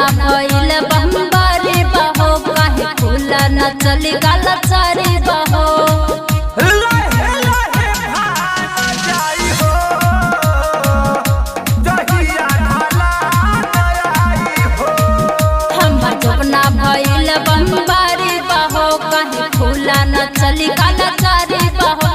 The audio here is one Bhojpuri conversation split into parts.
जवना भइल बम्बारी बहो काहे खुला न चली गाला चारी बहो हमर जवना भइल बम्बारी बहो काहे खुला न चली गाला चारी बहो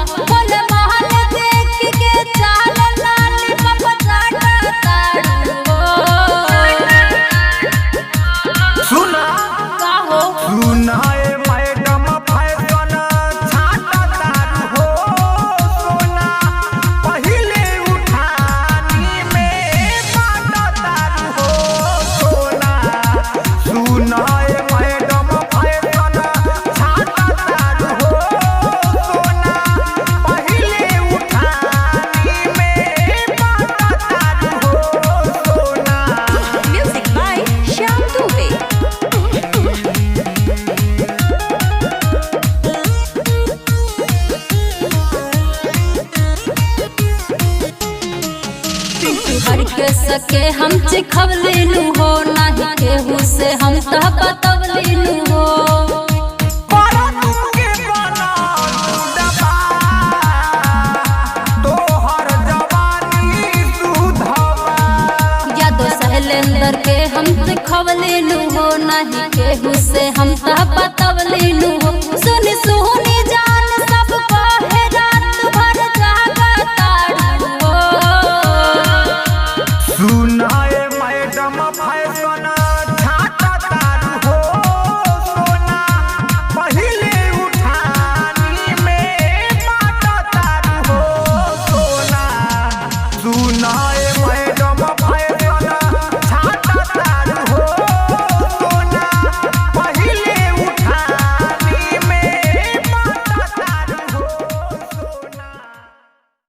हर के सके हम चिखवलीनु हो नहीं केहू से हम तह बतवलीनु हो यादो शैलेंद्र के हम चिखवलीनु हो नहीं केहू से हम तह बतवलीनु हो सुनी सुनी जान सब कहे रात भर जागताड़ू हो सुनाए मैडम फैशन